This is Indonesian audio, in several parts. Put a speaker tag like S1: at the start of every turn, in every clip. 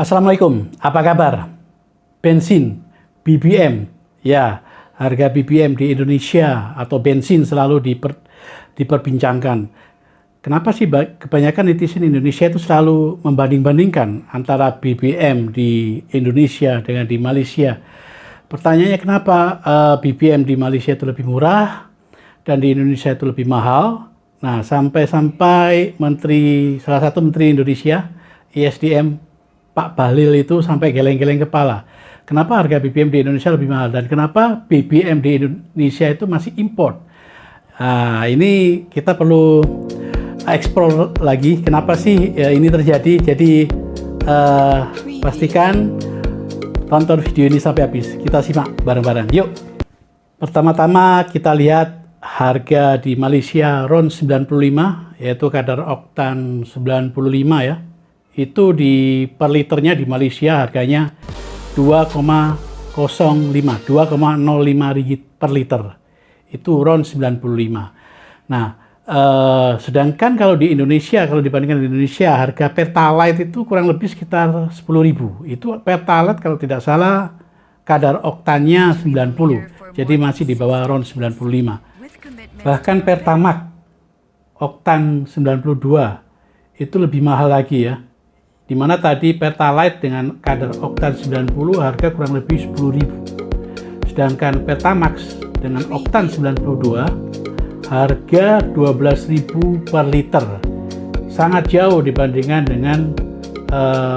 S1: Assalamualaikum, apa kabar? Bensin, BBM, ya harga BBM di Indonesia atau bensin selalu diperbincangkan. Kenapa sih kebanyakan netizen Indonesia itu selalu membanding-bandingkan antara BBM di Indonesia dengan di Malaysia? Pertanyaannya kenapa BBM di Malaysia itu lebih murah dan di Indonesia itu lebih mahal? Nah, sampai-sampai salah satu menteri Indonesia, ESDM, Pak Bahlil itu sampai geleng-geleng kepala. Kenapa harga BBM di Indonesia lebih mahal dan kenapa BBM di Indonesia itu masih import? Nah, ini kita perlu explore lagi kenapa sih ini terjadi. Jadi pastikan tonton video ini sampai habis. Kita simak bareng-bareng. Yuk. Pertama-tama kita lihat harga di Malaysia RON 95, yaitu kadar oktan 95 ya. Itu di per liternya di Malaysia harganya 2,05 ringgit per liter. Itu RON 95. Nah, sedangkan kalau di Indonesia, kalau dibandingkan di Indonesia, harga Pertalite itu kurang lebih sekitar 10.000. Itu Pertalite kalau tidak salah kadar oktannya 90. Jadi masih di bawah RON 95. Bahkan Pertamax oktan 92 itu lebih mahal lagi ya. Dimana tadi Pertalite dengan kadar oktan 90 harga kurang lebih 10.000. Sedangkan Pertamax dengan oktan 92 harga 12.000 per liter. Sangat jauh dibandingkan dengan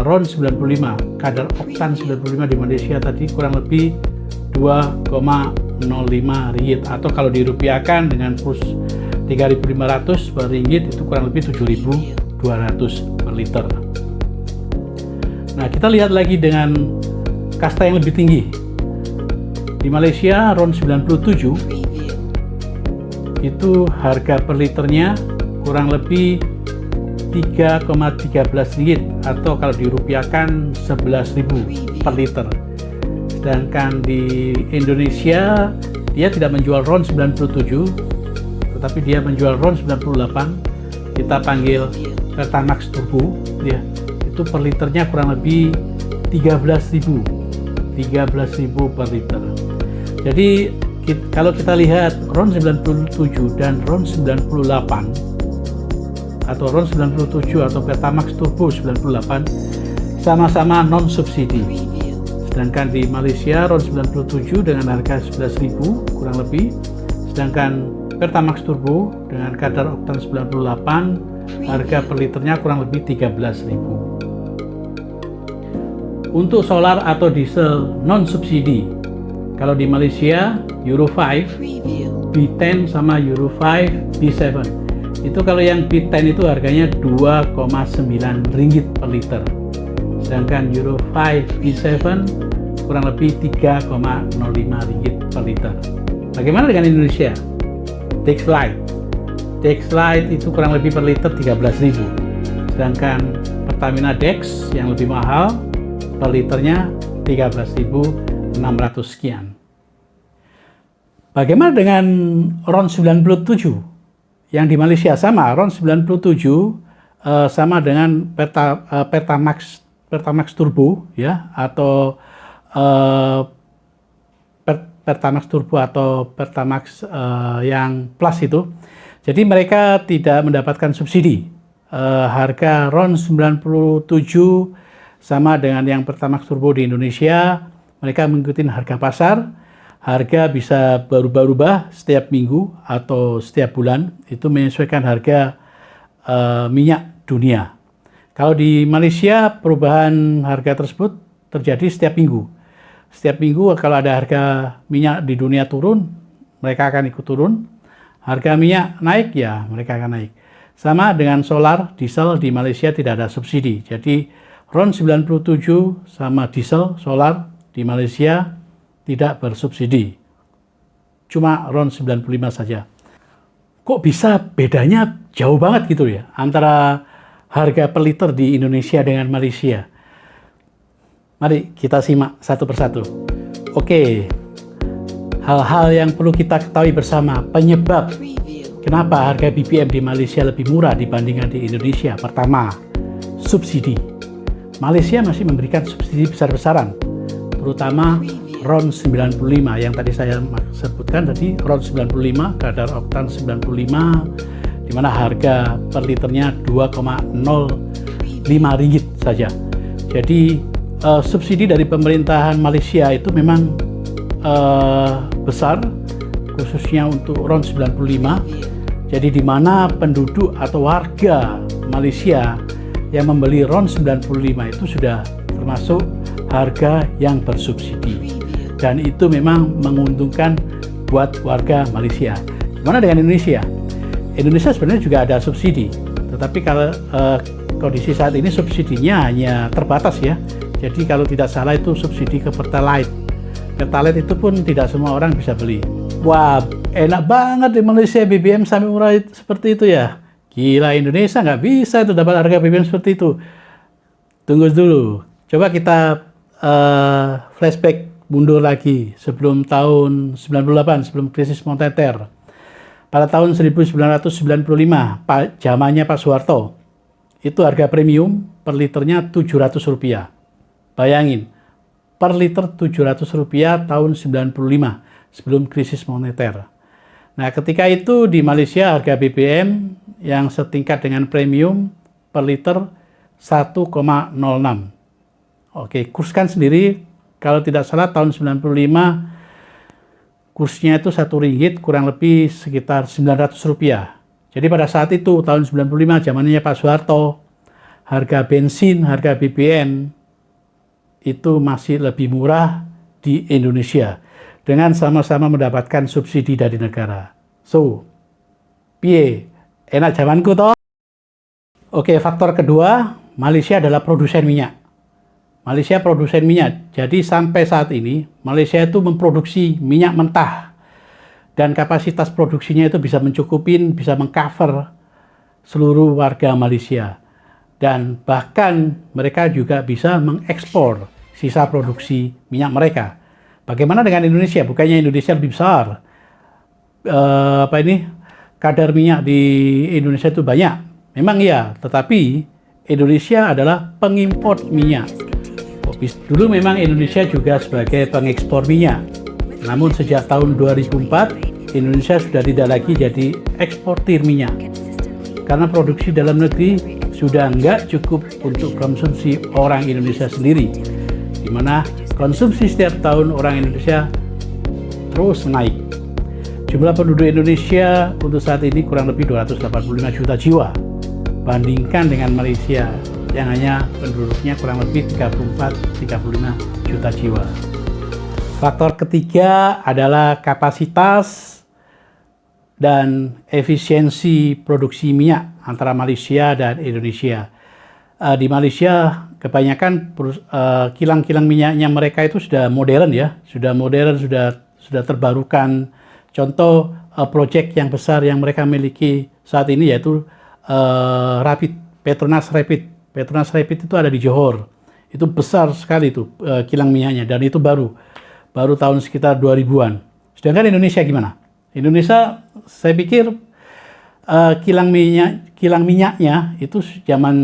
S1: RON 95. Kadar oktan 95 di Malaysia tadi kurang lebih 2,05 ringgit, atau kalau dirupiahkan dengan kurs 3.500 per ringgit itu kurang lebih 7.200 per liter. Nah, kita lihat lagi dengan kasta yang lebih tinggi. Di Malaysia RON 97 itu harga per liternya kurang lebih 3,13 ringgit, atau kalau dirupiahkan 11.000 per liter. Sedangkan di Indonesia dia tidak menjual RON 97, tetapi dia menjual RON 98. Kita panggil Pertamax Turbo ya. Itu per liternya kurang lebih 13.000 per liter. Jadi kalau kita lihat RON 97 dan RON 98 atau RON 97 atau Pertamax Turbo 98 sama-sama non subsidi. Sedangkan di Malaysia RON 97 dengan harga 11.000 kurang lebih, sedangkan Pertamax Turbo dengan kadar oktan 98 harga per liternya kurang lebih 13.000. Untuk solar atau diesel non subsidi, kalau di Malaysia Euro 5, B10 sama Euro 5, B7. Itu kalau yang B10 itu harganya 2,9 ringgit per liter. Sedangkan Euro 5, B7 kurang lebih 3,05 ringgit per liter. Bagaimana dengan Indonesia? Dexlite itu kurang lebih per liter 13.000. Sedangkan Pertamina Dex yang lebih mahal per liternya 13.600 sekian. Bagaimana dengan RON 97 yang di Malaysia? Sama, RON 97 sama dengan Pertamax Turbo ya, atau Pertamax Turbo atau Pertamax yang plus itu. Jadi mereka tidak mendapatkan subsidi. Harga RON 97 sama dengan yang Pertamax Turbo di Indonesia. Mereka mengikuti harga pasar. Harga bisa berubah-ubah setiap minggu atau setiap bulan. Itu menyesuaikan harga minyak dunia. Kalau di Malaysia perubahan harga tersebut terjadi setiap minggu. Setiap minggu kalau ada harga minyak di dunia turun, mereka akan ikut turun. Harga minyak naik, ya mereka akan naik. Sama dengan solar, diesel di Malaysia tidak ada subsidi. Jadi RON 97 sama diesel, solar di Malaysia tidak bersubsidi. Cuma RON 95 saja. Kok bisa bedanya jauh banget gitu ya antara harga per liter di Indonesia dengan Malaysia? Mari kita simak satu persatu. Oke, hal-hal yang perlu kita ketahui bersama. Penyebab kenapa harga BBM di Malaysia lebih murah dibandingkan di Indonesia. Pertama, subsidi. Malaysia masih memberikan subsidi besar-besaran, terutama RON 95 yang tadi saya sebutkan tadi, RON 95, kadar oktan 95, di mana harga per liternya 2,05 ringgit saja. Jadi subsidi dari pemerintahan Malaysia itu memang besar, khususnya untuk RON 95. Jadi di mana penduduk atau warga Malaysia yang membeli RON 95 itu sudah termasuk harga yang bersubsidi. Dan itu memang menguntungkan buat warga Malaysia. Gimana dengan Indonesia? Indonesia sebenarnya juga ada subsidi, tetapi kalau kondisi saat ini subsidinya hanya terbatas ya. Jadi kalau tidak salah itu subsidi ke Pertalite. Pertalite itu pun tidak semua orang bisa beli. Wah, enak banget di Malaysia BBM sampai murah seperti itu ya. Gila, Indonesia nggak bisa itu dapat harga BBM seperti itu. Tunggu dulu. Coba kita flashback mundur lagi sebelum tahun 98, sebelum krisis moneter. Pada tahun 1995, zamannya Pak Soeharto, itu harga premium per liternya Rp700. Bayangin, per liter Rp700 tahun 95, sebelum krisis moneter. Nah, ketika itu di Malaysia harga BBM yang setingkat dengan premium per liter 1,06. Oke, kurskan sendiri. Kalau tidak salah tahun 95 kursnya itu Rp1 kurang lebih sekitar Rp900. Jadi pada saat itu tahun 95 zamannya Pak Soeharto, harga bensin, harga BBM itu masih lebih murah di Indonesia dengan sama-sama mendapatkan subsidi dari negara. So, piye? Enak zamanku toh? Oke, faktor kedua, Malaysia adalah produsen minyak. Malaysia produsen minyak, jadi sampai saat ini Malaysia itu memproduksi minyak mentah dan kapasitas produksinya itu bisa mencukupin, bisa mengcover seluruh warga Malaysia, dan bahkan mereka juga bisa mengekspor sisa produksi minyak mereka. Bagaimana dengan Indonesia? Bukannya Indonesia lebih besar? Kadar minyak di Indonesia itu banyak, memang iya, tetapi Indonesia adalah pengimpor minyak. Dulu memang Indonesia juga sebagai pengekspor minyak. Namun sejak tahun 2004, Indonesia sudah tidak lagi jadi eksportir minyak. Karena produksi dalam negeri sudah nggak cukup untuk konsumsi orang Indonesia sendiri. Di mana konsumsi setiap tahun orang Indonesia terus naik. Jumlah penduduk Indonesia untuk saat ini kurang lebih 285 juta jiwa. Bandingkan dengan Malaysia yang hanya penduduknya kurang lebih 34-35 juta jiwa. Faktor ketiga adalah kapasitas dan efisiensi produksi minyak antara Malaysia dan Indonesia. Di Malaysia kebanyakan kilang-kilang minyaknya mereka itu sudah modern ya, sudah terbarukan. Contoh proyek yang besar yang mereka miliki saat ini yaitu Petronas Rapid. Petronas Rapid itu ada di Johor. Itu besar sekali itu kilang minyaknya, dan itu baru tahun sekitar 2000-an. Sedangkan Indonesia gimana? Indonesia saya pikir kilang minyaknya itu zaman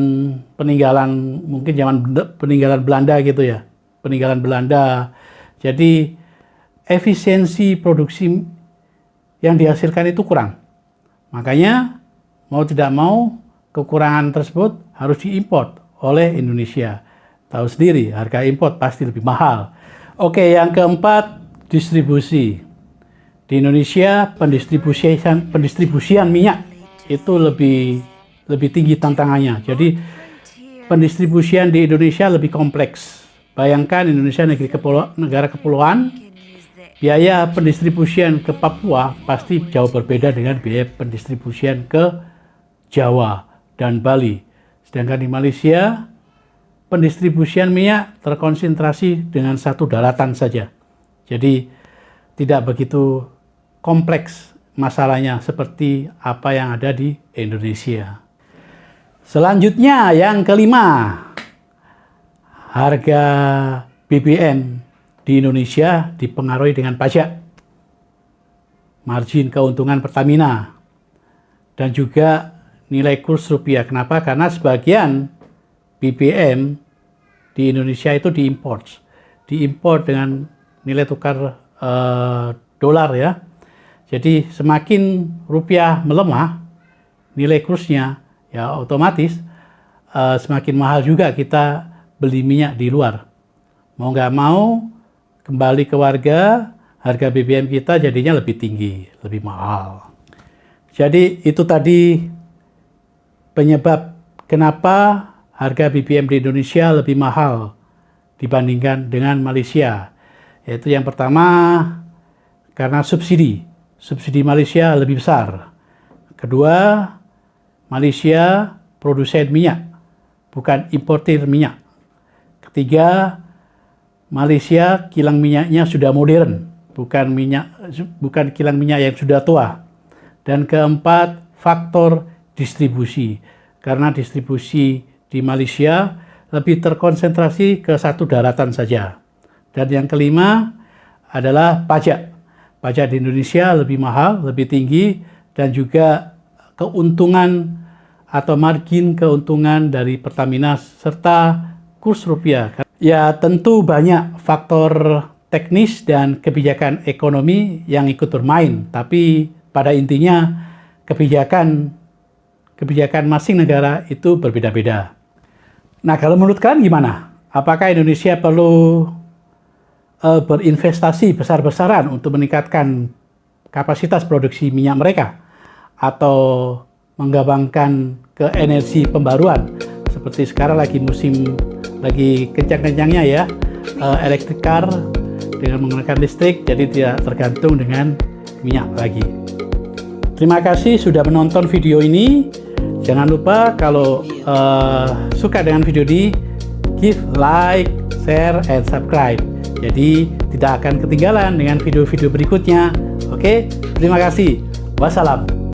S1: peninggalan, mungkin zaman peninggalan Belanda gitu ya. Peninggalan Belanda. Jadi efisiensi produksi yang dihasilkan itu kurang. Makanya mau tidak mau kekurangan tersebut harus diimpor oleh Indonesia. Tahu sendiri, harga impor pasti lebih mahal. Oke, yang keempat, distribusi. Di Indonesia, pendistribusian minyak itu lebih tinggi tantangannya. Jadi, pendistribusian di Indonesia lebih kompleks. Bayangkan Indonesia negara kepulauan, biaya pendistribusian ke Papua pasti jauh berbeda dengan biaya pendistribusian ke Jawa dan Bali. Sedangkan di Malaysia, pendistribusian minyak terkonsentrasi dengan satu daratan saja. Jadi tidak begitu kompleks masalahnya seperti apa yang ada di Indonesia. Selanjutnya yang kelima, harga BBM di Indonesia dipengaruhi dengan pajak, margin keuntungan Pertamina, dan juga nilai kurs rupiah. Kenapa? Karena sebagian BBM di Indonesia itu diimpor dengan nilai tukar dolar ya. Jadi semakin rupiah melemah nilai kursnya, ya otomatis semakin mahal juga kita beli minyak di luar. Mau nggak mau kembali ke warga, harga BBM kita jadinya lebih tinggi, lebih mahal. Jadi itu tadi penyebab kenapa harga BBM di Indonesia lebih mahal dibandingkan dengan Malaysia. Yaitu yang pertama karena subsidi Malaysia lebih besar. Kedua, Malaysia produsen minyak, bukan importir minyak. Ketiga, Malaysia kilang minyaknya sudah modern, bukan kilang minyak yang sudah tua. Dan keempat, faktor distribusi. Karena distribusi di Malaysia lebih terkonsentrasi ke satu daratan saja. Dan yang kelima adalah pajak. Pajak di Indonesia lebih mahal, lebih tinggi, dan juga keuntungan atau margin keuntungan dari Pertamina serta kurs rupiah. Ya, tentu banyak faktor teknis dan kebijakan ekonomi yang ikut bermain, tapi pada intinya kebijakan masing negara itu berbeda-beda. Nah, kalau menurut kalian gimana? Apakah Indonesia perlu berinvestasi besar-besaran untuk meningkatkan kapasitas produksi minyak mereka, atau mengembangkan ke energi pembaruan seperti sekarang lagi kencang-kencangnya ya, electric car dengan menggunakan listrik, jadi tidak tergantung dengan minyak lagi. Terima kasih sudah menonton video ini. Jangan lupa kalau suka dengan video ini, give like, share, and subscribe. Jadi tidak akan ketinggalan dengan video-video berikutnya. Oke, terima kasih. Wassalam.